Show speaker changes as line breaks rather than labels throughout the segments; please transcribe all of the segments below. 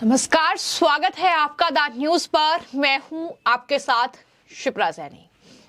नमस्कार, स्वागत है आपका द न्यूज पर। मैं हूं आपके साथ शिप्रा सैनी।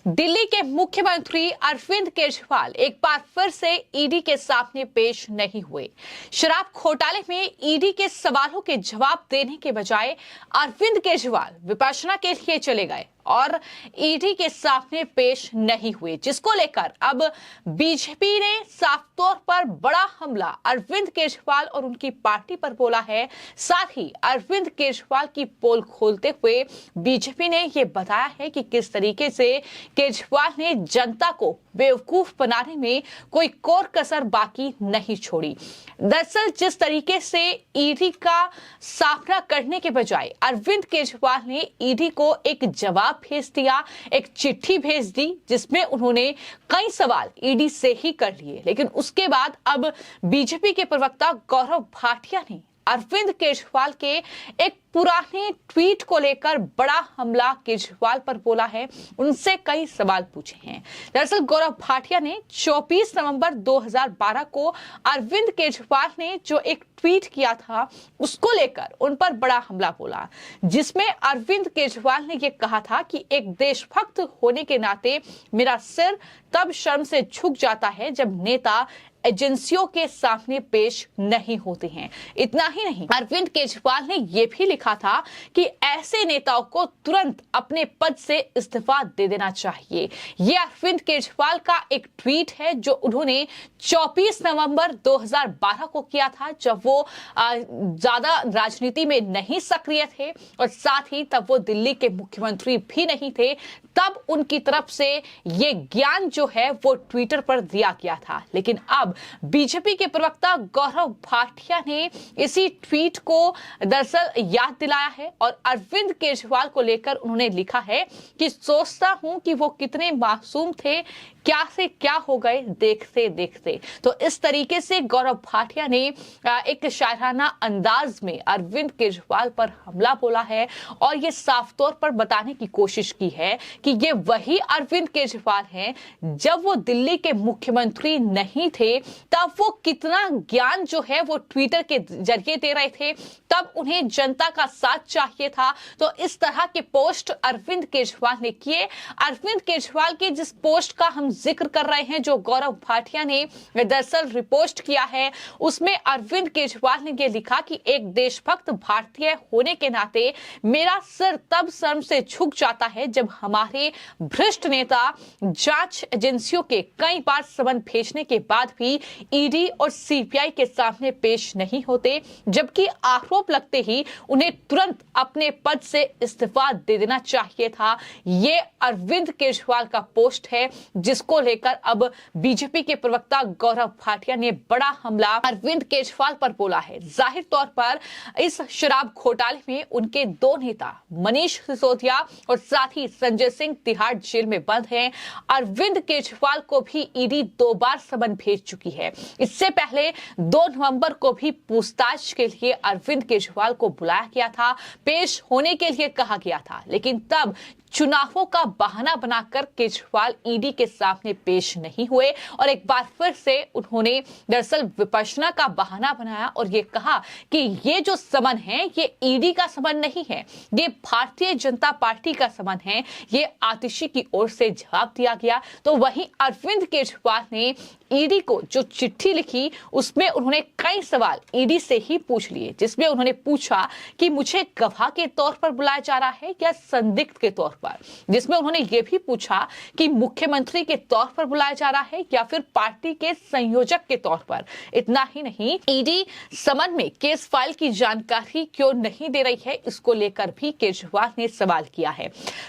दिल्ली के मुख्यमंत्री अरविंद केजरीवाल एक बार फिर से ईडी के सामने पेश नहीं हुए। शराब घोटाले में ईडी के सवालों के जवाब देने के बजाय अरविंद केजरीवाल विपश्यना के लिए चले गए और ईडी के सामने पेश नहीं हुए, जिसको लेकर अब बीजेपी ने साफ तौर पर बड़ा हमला अरविंद केजरीवाल और उनकी पार्टी पर बोला है। साथ ही अरविंद केजरीवाल की पोल खोलते हुए बीजेपी ने यह बताया है कि किस तरीके से केजरीवाल ने जनता को बेवकूफ बनाने में कोई कोर कसर बाकी नहीं छोड़ी। दरअसल जिस तरीके से ईडी का सामना करने के बजाय अरविंद केजरीवाल ने ईडी को एक जवाब भेज दिया, एक चिट्ठी भेज दी, जिसमें उन्होंने कई सवाल ईडी से ही कर लिए। लेकिन उसके बाद अब बीजेपी के प्रवक्ता गौरव भाटिया ने अरविंद केजरीवाल के एक पुराने ट्वीट को लेकर बड़ा हमला केजरीवाल पर बोला है, उनसे कई सवाल पूछे हैं। दरअसल गौरव भाटिया ने 24 नवंबर 2012 को अरविंद केजरीवाल ने जो एक ट्वीट किया था उसको लेकर उन पर बड़ा हमला बोला, जिसमें अरविंद केजरीवाल ने यह कहा था कि एक देशभक्त होने के नाते मेरा सिर तब शर्म से झुक जाता है जब नेता एजेंसियों के सामने पेश नहीं होते हैं। इतना ही नहीं, अरविंद केजरीवाल ने यह भी लिखा था कि ऐसे नेताओं को तुरंत अपने पद से इस्तीफा दे देना चाहिए। यह अरविंद केजरीवाल का एक ट्वीट है जो उन्होंने 24 नवंबर 2012 को किया था, जब वो ज्यादा राजनीति में नहीं सक्रिय थे और साथ ही तब वो दिल्ली के मुख्यमंत्री भी नहीं थे। तब उनकी तरफ से ये ज्ञान जो है वो ट्विटर पर दिया गया था। लेकिन अब बीजेपी के प्रवक्ता गौरव भाटिया ने इसी ट्वीट को दरअसल याद दिलाया है और अरविंद केजरीवाल को लेकर उन्होंने लिखा है कि सोचता हूं कि वो कितने मासूम थे, क्या से क्या हो गए देखते देखते। तो इस तरीके से गौरव भाटिया ने एक शायराना अंदाज में अरविंद केजरीवाल पर हमला बोला है और ये साफ तौर पर बताने की कोशिश की है कि ये वही अरविंद केजरीवाल हैं जब वो दिल्ली के मुख्यमंत्री नहीं थे, तब वो कितना ज्ञान जो है वो ट्विटर के जरिए दे रहे थे, तब उन्हें जनता का साथ चाहिए था। तो इस तरह के पोस्ट अरविंद केजरीवाल ने किए। अरविंद केजरीवाल के जिस पोस्ट का हम जिक्र कर रहे हैं, जो गौरव भाटिया ने दरअसल रिपोस्ट किया है, उसमें अरविंद केजरीवाल ने यह लिखा कि एक देशभक्त भारतीय होने के नाते मेरा सिर तब शर्म से झुक जाता है जब हमारे भ्रष्ट नेता जांच एजेंसियों के कई बार समन भेजने के बाद भी ईडी और सीबीआई के सामने पेश नहीं होते, जबकि आरोप लगते ही उन्हें तुरंत अपने पद से इस्तीफा दे देना चाहिए था। ये अरविंद केजरीवाल का पोस्ट है, जिसको लेकर अब बीजेपी के प्रवक्ता गौरव भाटिया ने बड़ा हमला अरविंद केजरीवाल पर बोला है। जाहिर तौर पर इस शराब घोटाले में उनके दो नेता मनीष सिसोदिया और साथ ही संजय सिंह तिहाड़ जेल में बंद हैं। अरविंद केजरीवाल को भी ईडी 2 बार समन भेज चुकी है। इससे पहले 2 नवंबर को भी पूछताछ के लिए अरविंद केजरीवाल को बुलाया गया था, पेश होने के लिए कहा गया था, लेकिन तब चुनावों का बहाना बनाकर केजरीवाल ईडी के सामने पेश नहीं हुए और एक बार फिर से उन्होंने दरअसल विपश्यना का बहाना बनाया और ये कहा कि ये जो समन है ये ईडी का समन नहीं है, ये भारतीय जनता पार्टी का समन है, ये आतिशी की ओर से जवाब दिया गया। तो वहीं अरविंद केजरीवाल ने ईडी को जो चिट्ठी लिखी उसमें उन्होंने कई सवाल ईडी से ही पूछ लिए, जिसमें उन्होंने पूछा कि मुझे गवाह के तौर पर बुलाया जा रहा है या संदिग्ध के तौर पर, जिसमें उन्होंने ये भी पूछा कि मुख्यमंत्री के तौर पर बुलाया जा रहा है या फिर पार्टी के संयोजक के तौर पर। इतना ही नहीं, ईडी समन में केस फाइल की जानकारी क्यों नहीं दे रही है, इसको लेकर भी केजरीवाल ने सवाल किया है।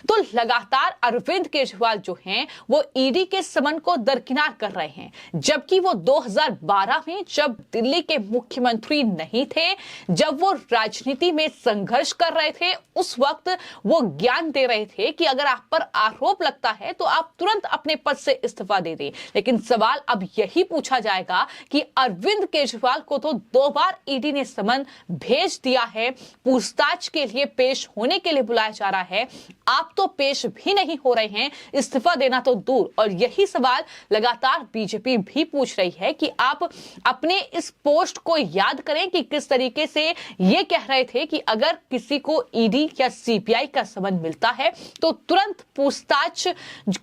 तो लगातार अरविंद केजरीवाल जो हैं वो ईडी के समन को दरकिनार कर रहे हैं, जबकि वो 2012 में जब दिल्ली के मुख्यमंत्री नहीं थे, जब वो राजनीति में संघर्ष कर रहे थे, उस वक्त वो ज्ञान दे रहे थे कि अगर आप पर आरोप लगता है तो आप तुरंत अपने पद से इस्तीफा दे दे। लेकिन सवाल अब यही पूछा जाएगा कि अरविंद केजरीवाल को तो 2 बार ईडी ने समन भेज दिया है, पूछताछ के लिए पेश होने के लिए बुलाया जा रहा है, आप तो पेश भी नहीं हो रहे हैं, इस्तीफा देना तो दूर। और यही सवाल लगातार बीजेपी भी पूछ रही है कि आप अपने इस पोस्ट को याद करें कि किस तरीके से ये कह रहे थे कि अगर किसी को ईडी या सीबीआई का समन मिलता है तो तुरंत पूछताछ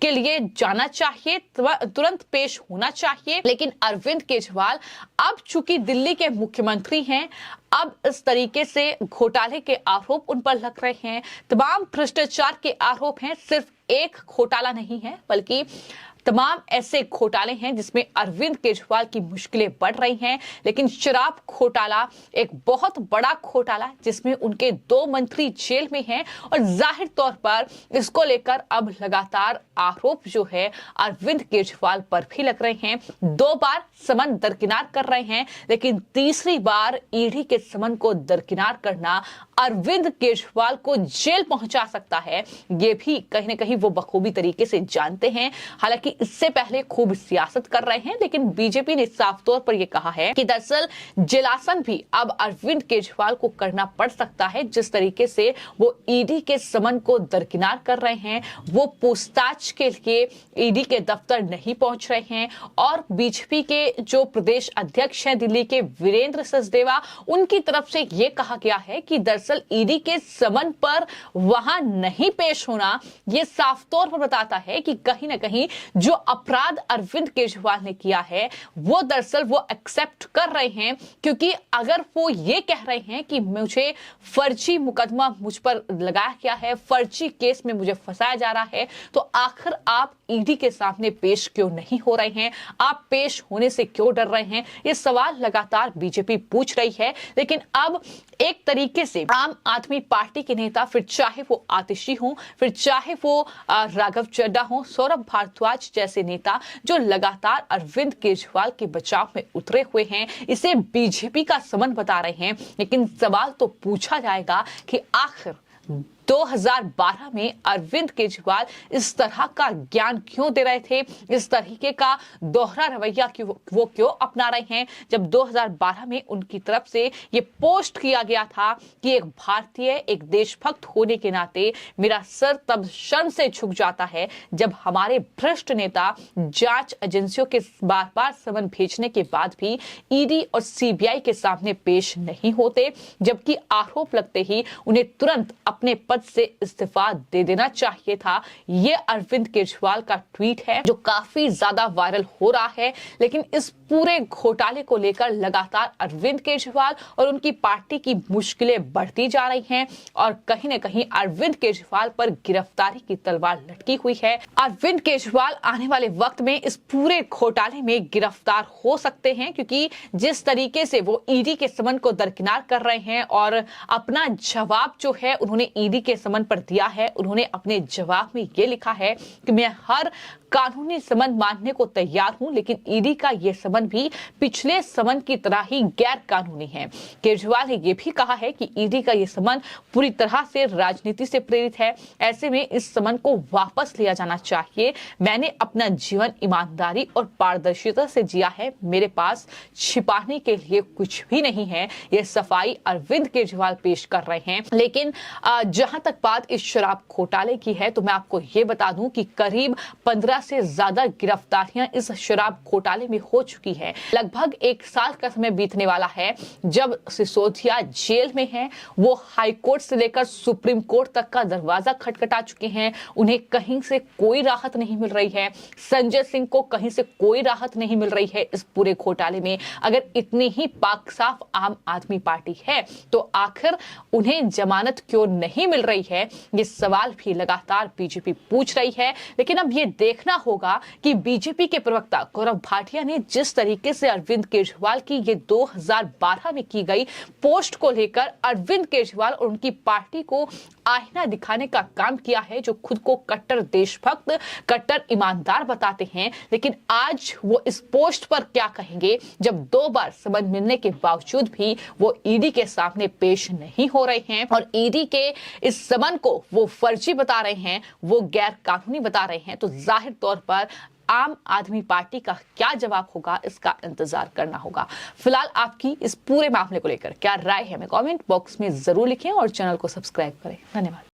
के लिए जाना चाहिए, तुरंत पेश होना चाहिए। लेकिन अरविंद केजरीवाल अब चूंकि दिल्ली के मुख्यमंत्री हैं, अब इस तरीके से घोटाले के आरोप उन पर लग रहे हैं, तमाम भ्रष्टाचार के आरोप हैं। सिर्फ एक घोटाला नहीं है बल्कि तमाम ऐसे घोटाले हैं जिसमें अरविंद केजरीवाल की मुश्किलें बढ़ रही हैं। लेकिन शराब घोटाला एक बहुत बड़ा घोटाला जिसमें उनके 2 मंत्री जेल में हैं और जाहिर तौर पर इसको लेकर अब लगातार आरोप जो है अरविंद केजरीवाल पर भी लग रहे हैं। 2 बार समन दरकिनार कर रहे हैं, लेकिन तीसरी बार ईडी के समन को दरकिनार करना अरविंद केजरीवाल को जेल पहुंचा सकता है, ये भी कहीं ना कहीं वो बखूबी तरीके से जानते हैं। हालांकि इससे पहले खूब सियासत कर रहे हैं, लेकिन बीजेपी ने साफ तौर पर यह कहा है कि दरअसल जेलासन भी अब अरविंद केजरीवाल को करना पड़ सकता है। जिस तरीके से वो ईडी के समन को दरकिनार कर रहे हैं, वो पूछताछ के लिए ईडी के दफ्तर नहीं पहुंच रहे हैं। और बीजेपी के जो प्रदेश अध्यक्ष हैं दिल्ली के, वीरेंद्र सचदेवा, उनकी तरफ से यह कहा गया है कि दरअसल ईडी के समन पर वहां नहीं पेश होना यह साफ तौर पर बताता है कि कहीं ना कहीं जो अपराध अरविंद केजरीवाल ने किया है वो दरअसल वो एक्सेप्ट कर रहे हैं। क्योंकि अगर वो ये कह रहे हैं कि मुझे फर्जी मुकदमा मुझ पर लगाया गया है, फर्जी केस में मुझे फंसाया जा रहा है, तो आखिर आप ईडी के सामने पेश क्यों नहीं हो रहे हैं, आप पेश होने से क्यों डर रहे हैं, ये सवाल लगातार बीजेपी पूछ रही है। लेकिन अब एक तरीके से आम आदमी पार्टी के नेता, फिर चाहे वो आतिशी हो, फिर चाहे वो राघव चड्ढा हो, सौरभ भारद्वाज जैसे नेता जो लगातार अरविंद केजरीवाल के बचाव में उतरे हुए हैं, इसे बीजेपी का समन बता रहे हैं। लेकिन सवाल तो पूछा जाएगा कि आखिर 2012 में अरविंद केजरीवाल इस तरह का ज्ञान क्यों दे रहे थे, इस तरीके का दोहरा रवैया वो क्यों अपना रहे हैं, जब 2012 में उनकी तरफ से ये पोस्ट किया गया था कि एक भारतीय, एक देशभक्त होने के नाते मेरा सर तब शर्म से झुक जाता है जब हमारे भ्रष्ट नेता जांच एजेंसियों के बार बार समन भेजने के बाद भी ईडी और सीबीआई के सामने पेश नहीं होते, जबकि आरोप लगते ही उन्हें तुरंत अपने पद से इस्तीफा दे देना चाहिए था। ये अरविंद केजरीवाल का ट्वीट है जो काफी ज्यादा वायरल हो रहा है। लेकिन इस पूरे घोटाले को लेकर लगातार अरविंद केजरीवाल और उनकी पार्टी की मुश्किलें बढ़ती जा रही हैं और कहीं न कहीं अरविंद केजरीवाल पर गिरफ्तारी की तलवार लटकी हुई है। अरविंद केजरीवाल आने वाले वक्त में इस पूरे घोटाले में गिरफ्तार हो सकते हैं, क्योंकि जिस तरीके से वो ईडी के समन को दरकिनार कर रहे हैं और अपना जवाब जो है उन्होंने ईडी के समन पर दिया है। उन्होंने अपने जवाब में ये लिखा है कि मैं हर कानूनी समन मानने को तैयार हूं, लेकिन ईडी का यह समन भी पिछले समन की तरह ही गैर कानूनी है। केजरीवाल ने यह भी कहा है कि ईडी का यह समन पूरी तरह से राजनीति से प्रेरित है, ऐसे में इस समन को वापस लिया जाना चाहिए। मैंने अपना जीवन ईमानदारी और पारदर्शिता से जिया है, मेरे पास छिपाने के लिए कुछ भी नहीं है। यह सफाई अरविंद केजरीवाल पेश कर रहे हैं। लेकिन जहां तक बात इस शराब घोटाले की है, तो मैं आपको यह बता दूं कि करीब 15 से ज्यादा गिरफ्तारियां इस शराब घोटाले में हो चुकी है। लगभग 1 साल का समय बीतने वाला है जब सिसोदिया जेल में है। वो हाई कोर्ट से लेकर सुप्रीम कोर्ट तक का दरवाजा खटखटा चुके हैं, उन्हें कहीं से कोई राहत नहीं मिल रही है। संजय सिंह को कहीं से कोई राहत नहीं मिल रही है इस पूरे घोटाले में। अगर इतनी ही पाक साफ आम आदमी पार्टी है तो आखिर उन्हें जमानत क्यों नहीं मिल रही है, ये सवाल भी लगातार बीजेपी पूछ रही है। लेकिन अब ये देखना होगा कि बीजेपी के प्रवक्ता गौरव भाटिया ने जिस तरीके से अरविंद केजरीवाल की ये 2012 में की गई पोस्ट को लेकर अरविंद केजरीवाल और उनकी पार्टी को आईना दिखाने का काम किया है, जो खुद को कट्टर देशभक्त, कट्टर ईमानदार बताते हैं। लेकिन आज वो इस पोस्ट पर क्या कहेंगे जब 2 बार समन मिलने के बावजूद भी वो ईडी के सामने पेश नहीं हो रहे हैं और ईडी के इस जिस समन को वो फर्जी बता रहे हैं, वो गैर कानूनी बता रहे हैं, तो जाहिर तौर पर आम आदमी पार्टी का क्या जवाब होगा, इसका इंतजार करना होगा। फिलहाल आपकी इस पूरे मामले को लेकर क्या राय है, हमें कमेंट बॉक्स में जरूर लिखें और चैनल को सब्सक्राइब करें। धन्यवाद।